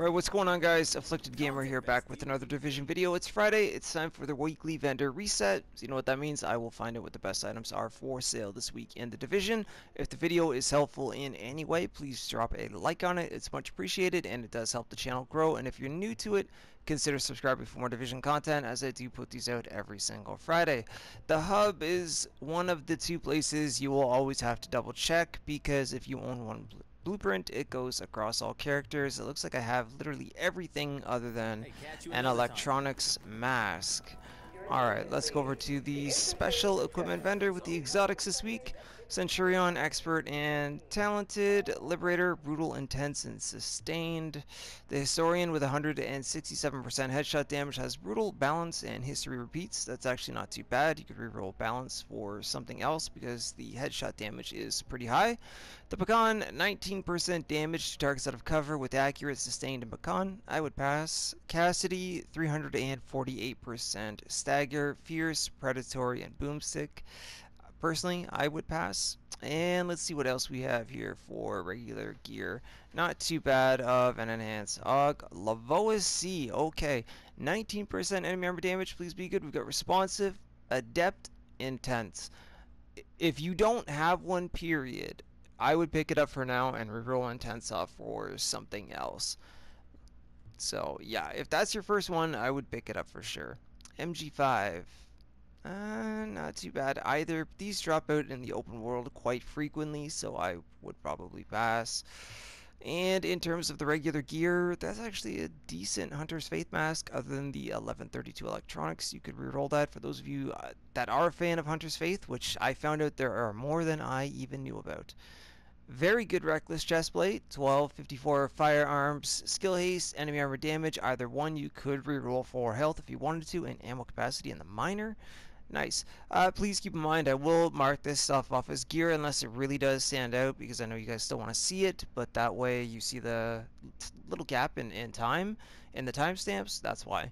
Alright, what's going on, guys? Afflicted Gamer here, back with another Division video. It's Friday, it's time for the weekly vendor reset. So you know what that means? I will find out what the best items are for sale this week in the Division. If the video is helpful in any way, please drop a like on it. It's much appreciated, and it does help the channel grow. And if you're new to it, consider subscribing for more Division content, as I do put these out every single Friday. The hub is one of the two places you will always have to double check, because if you own one blueprint, it goes across all characters. It looks like I have literally everything other than an electronics mask. Alright, let's go over to the special equipment vendor with the exotics this week. Centurion, expert and talented. Liberator, brutal, intense, and sustained. The historian with 167% headshot damage has brutal, balance, and history repeats. That's actually not too bad. You could reroll balance for something else because the headshot damage is pretty high. The pecan, 19% damage to targets out of cover with accurate, sustained, and pecan. I would pass. Cassidy, 348% stagger, fierce, predatory, and boomstick. Personally, I would pass. And let's see what else we have here for regular gear. Not too bad of an enhanced AUG. Lavois C. Okay. 19% enemy armor damage. Please be good. We've got responsive, adept, intense. If you don't have one, period, I would pick it up for now and reroll intense off for something else. So yeah, if that's your first one, I would pick it up for sure. MG5. Not too bad either. These drop out in the open world quite frequently, so I would probably pass. And in terms of the regular gear, that's actually a decent Hunter's Faith mask, other than the 1132 electronics. You could reroll that for those of you that are a fan of Hunter's Faith, which I found out there are more than I even knew about. Very good Reckless chestplate, 1254 firearms, skill haste, enemy armor damage, either one. You could reroll for health if you wanted to, and ammo capacity in the minor. Nice. Please keep in mind, I will mark this stuff off as gear unless it really does stand out, because I know you guys still want to see it, but that way you see the little gap in time, in the timestamps. That's why.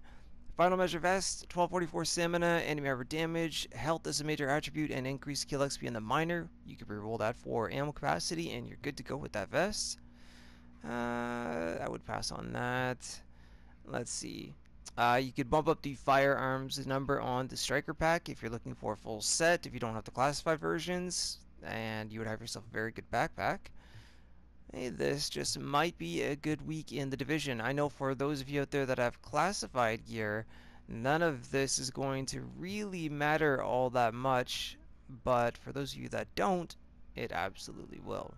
Final Measure Vest, 1244 stamina, enemy armor damage, health is a major attribute, and increased kill XP in the minor. You can reroll that for ammo capacity, and you're good to go with that vest. I would pass on that. Let's see. You could bump up the firearms number on the striker pack if you're looking for a full set, if you don't have the classified versions, and you would have yourself a very good backpack. Hey, this just might be a good week in the Division. I know for those of you out there that have classified gear, none of this is going to really matter all that much, but for those of you that don't, it absolutely will.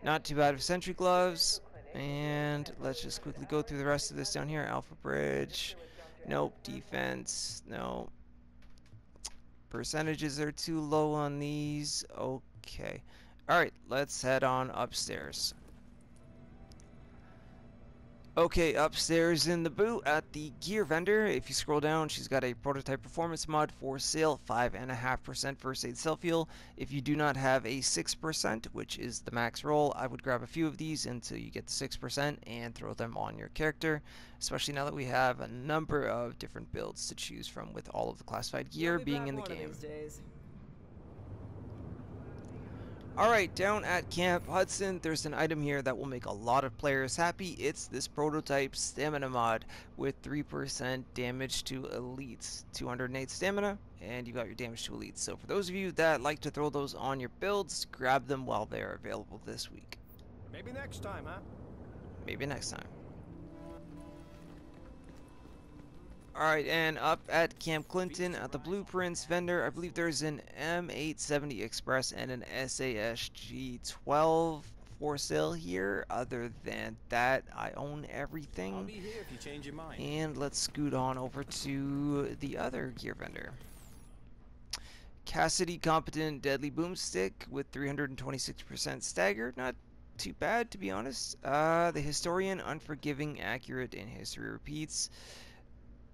Not too bad of sentry gloves, and let's just quickly go through the rest of this down here. Alpha Bridge, nope. Defense, no. Percentages are too low on these. Okay. Alright, let's head on upstairs. Okay, upstairs in the boot at the gear vendor, if you scroll down, she's got a prototype performance mod for sale, 5.5% first aid self-heal. If you do not have a 6%, which is the max roll, I would grab a few of these until you get the 6% and throw them on your character, especially now that we have a number of different builds to choose from with all of the classified gear being in the game. Alright, down at Camp Hudson, there's an item here that will make a lot of players happy. It's this prototype stamina mod with 3% damage to elites. 208 stamina, and you got your damage to elites. So for those of you that like to throw those on your builds, grab them while they're available this week. Maybe next time, huh? Maybe next time. Alright, and up at Camp Clinton at the Blueprints vendor, I believe there's an M870 Express and an SASG-12 for sale here. Other than that, I own everything. I'll be here if you change your mind. And let's scoot on over to the other gear vendor. Cassidy Competent Deadly Boomstick with 326% stagger. Not too bad, to be honest. The Historian, Unforgiving, Accurate, and History Repeats.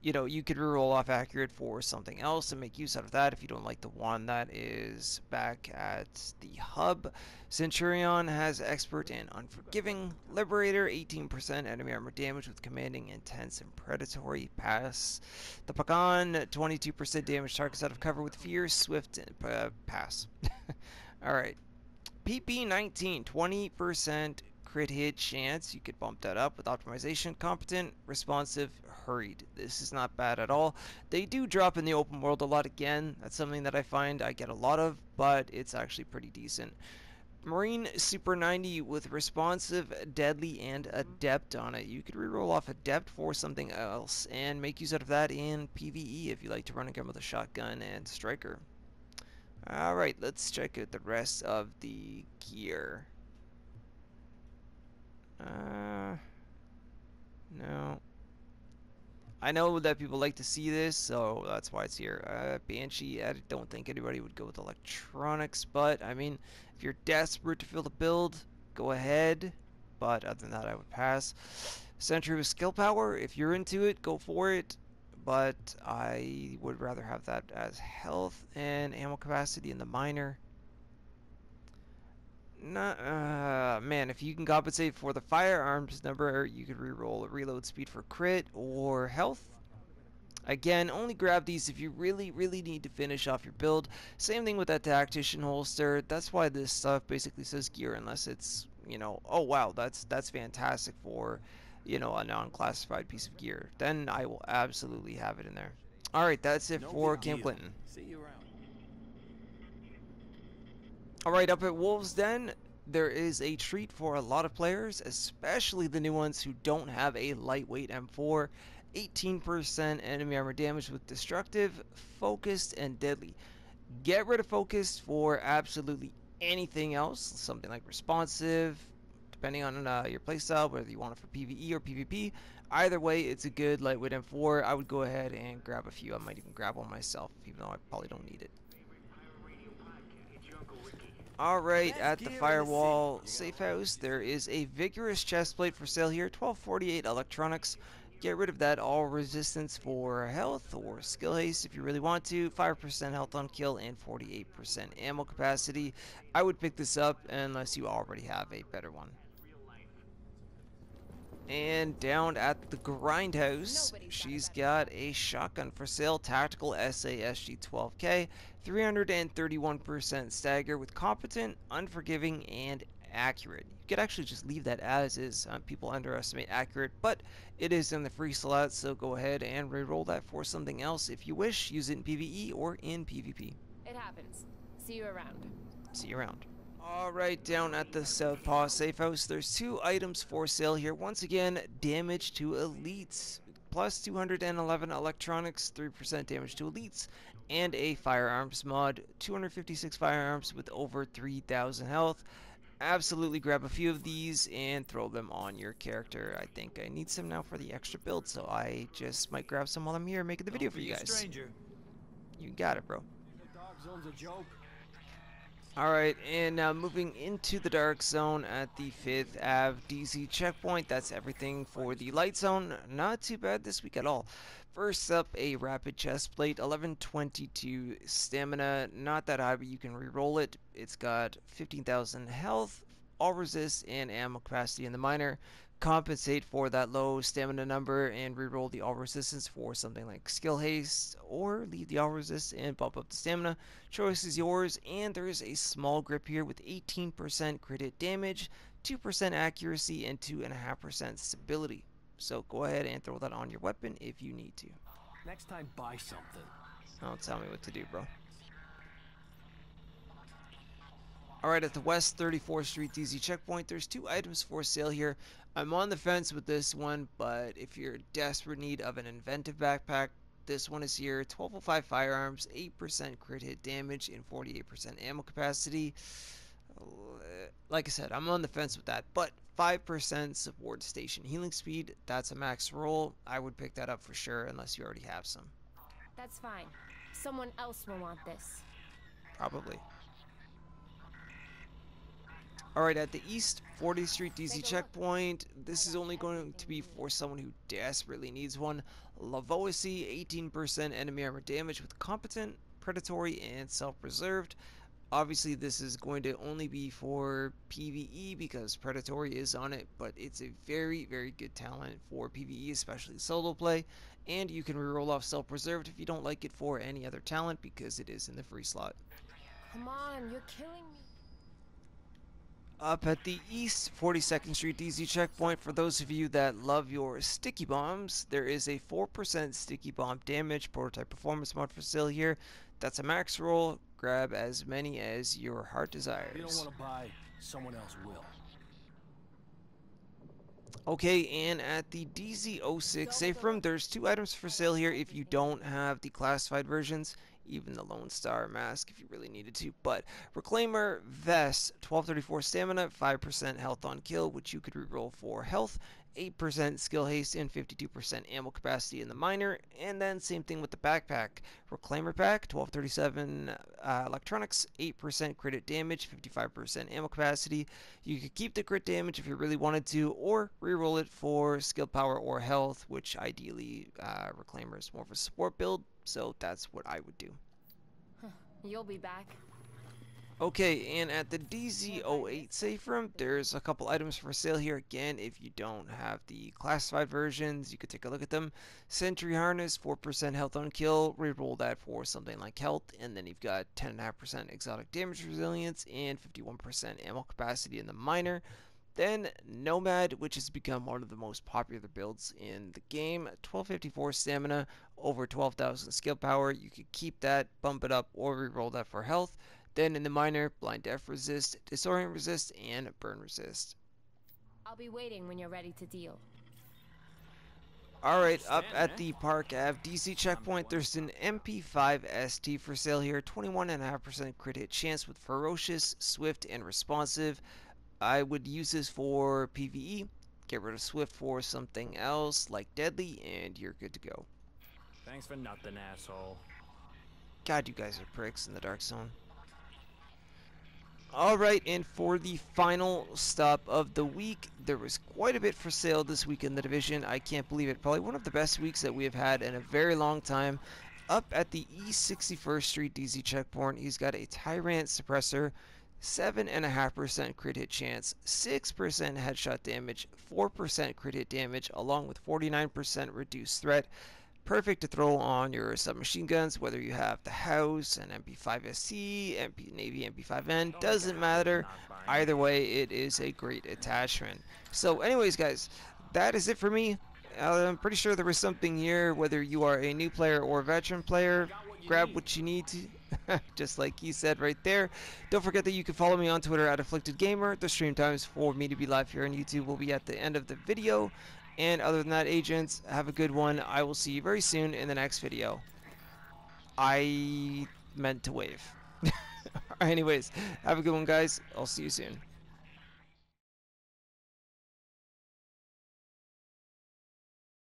You know, you could reroll off accurate for something else and make use out of that if you don't like the one that is back at the hub. Centurion has expert and unforgiving. Liberator, 18% enemy armor damage with commanding, intense, and predatory. Pass. The pecan, 22% damage targets out of cover with fierce, swift, and pass. Alright. PP19, 20% crit hit chance, you could bump that up with optimization. Competent, responsive, hurried. This is not bad at all. They do drop in the open world a lot again. That's something that I find I get a lot of, but it's actually pretty decent. Marine Super 90 with responsive, deadly, and adept on it. You could reroll off adept for something else and make use out of that in PvE if you like to run a gun with a shotgun and striker. Alright, let's check out the rest of the gear. No. I know that people like to see this, so that's why it's here. Banshee, I don't think anybody would go with electronics, but I mean, if you're desperate to fill the build, go ahead. But other than that, I would pass. Sentry with skill power, if you're into it, go for it. But I would rather have that as health and ammo capacity in the miner. Man, if you can compensate for the firearms number, you could reroll a reload speed for crit or health. Again, only grab these if you really need to finish off your build. Same thing with that tactician holster. That's why this stuff basically says gear, unless it's, you know, oh wow, that's fantastic for, you know, a non-classified piece of gear. Then I will absolutely have it in there. All right, that's it for Camp Clinton. See you around. Alright, up at Wolves Den, there is a treat for a lot of players, especially the new ones who don't have a lightweight M4. 18% enemy armor damage with destructive, focused, and deadly. Get rid of focused for absolutely anything else, something like responsive, depending on your playstyle, whether you want it for PvE or PvP. Either way, it's a good lightweight M4. I would go ahead and grab a few. I might even grab one myself, even though I probably don't need it. Alright, at the Firewall Safe House, there is a Vigorous chestplate for sale here, 1248 electronics. Get rid of that all resistance for health or skill haste if you really want to. 5% health on kill and 48% ammo capacity. I would pick this up unless you already have a better one. And down at the Grindhouse, she's got a shotgun for sale, Tactical SASG 12K, 331% stagger with competent, unforgiving, and accurate. You could actually just leave that as is. People underestimate accurate, but it is in the free slot, so go ahead and reroll that for something else if you wish. Use it in PvE or in PvP. It happens. See you around. See you around. Alright, down at the Southpaw Safe House, there's two items for sale here. Once again, damage to elites. Plus 211 electronics, 3% damage to elites, and a firearms mod. 256 firearms with over 3,000 health. Absolutely grab a few of these and throw them on your character. I think I need some now for the extra build, so I just might grab some while I'm here making the video for you guys. Stranger. You got it, bro. The Dark Zone's a joke. Alright, and now moving into the Dark Zone at the 5th Ave DC checkpoint. That's everything for the Light Zone. Not too bad this week at all. First up, a Rapid Chestplate, 1122 stamina. Not that high, but you can reroll it. It's got 15,000 health, all resist, and ammo capacity in the miner. Compensate for that low stamina number and reroll the all resistance for something like skill haste, or leave the all resist and bump up the stamina. Choice is yours, and there is a small grip here with 18% crit hit damage, 2% accuracy, and 2.5% stability. So go ahead and throw that on your weapon if you need to. Next time, buy something. Don't tell me what to do, bro. Alright, at the West 34th Street DZ checkpoint, there's two items for sale here. I'm on the fence with this one, but if you're in desperate need of an inventive backpack, this one is here. 1205 firearms, 8% crit hit damage, and 48% ammo capacity. Like I said, I'm on the fence with that, but 5% support station healing speed, that's a max roll. I would pick that up for sure, unless you already have some. That's fine. Someone else will want this. Probably. Alright, at the East 40th Street DZ checkpoint, this is only going to be for someone who desperately needs one. Lavoisi, 18% enemy armor damage with competent, predatory, and self-preserved. Obviously, this is going to only be for PvE because predatory is on it, but it's a very good talent for PvE, especially solo play. And you can reroll off self-preserved if you don't like it for any other talent because it is in the free slot. Come on, you're killing me. Up at the East 42nd Street DZ checkpoint, for those of you that love your sticky bombs, there is a 4% sticky bomb damage prototype performance mod for sale here. That's a max roll. Grab as many as your heart desires. If you don't want to buy, someone else will. Okay, and at the DZ06 safe room, there's 2 items for sale here if you don't have the classified versions, even the Lone Star mask if you really needed to. But Reclaimer Vest, 1234 stamina, 5% health on kill, which you could reroll for health, 8% skill haste, and 52% ammo capacity in the miner. And then same thing with the backpack. Reclaimer pack, 1237 electronics, 8% crit damage, 55% ammo capacity. You could keep the crit damage if you really wanted to, or reroll it for skill power or health, which ideally Reclaimer is more of a support build, so that's what I would do. You'll be back. Okay, and at the DZ08 safe room, there's a couple items for sale here. Again, if you don't have the classified versions, you could take a look at them. Sentry Harness, 4% health on kill, reroll that for something like health, and then you've got 10.5% exotic damage resilience and 51% ammo capacity in the miner. Then Nomad, which has become one of the most popular builds in the game, 1254 stamina, over 12,000 skill power. You could keep that, bump it up, or reroll that for health. Then in the miner, Blind Death resist, Disorient resist, and Burn resist. I'll be waiting when you're ready to deal. Alright, up at the Park Ave DC checkpoint, there's an MP5 ST for sale here. 21.5% crit hit chance with Ferocious, Swift, and Responsive. I would use this for PvE. Get rid of Swift for something else like Deadly, and you're good to go. Thanks for nothing, asshole. God, you guys are pricks in the Dark Zone. Alright, and for the final stop of the week, there was quite a bit for sale this week in the division. I can't believe it. Probably one of the best weeks that we have had in a very long time. Up at the East 61st Street DZ checkpoint, he's got a Tyrant Suppressor, 7.5% crit hit chance, 6% headshot damage, 4% crit hit damage, along with 49% reduced threat. Perfect to throw on your submachine guns, whether you have the House, an MP5SC, Navy MP5N, doesn't matter. Either way, it is a great attachment. So anyways, guys, that is it for me. I'm pretty sure there was something here, whether you are a new player or a veteran player, grab what you need to, just like he said right there. Don't forget that you can follow me on Twitter at AfflictedGamer. The stream times for me to be live here on YouTube will be at the end of the video. And other than that, agents, have a good one. I will see you very soon in the next video. I meant to wave. Anyways, have a good one, guys. I'll see you soon.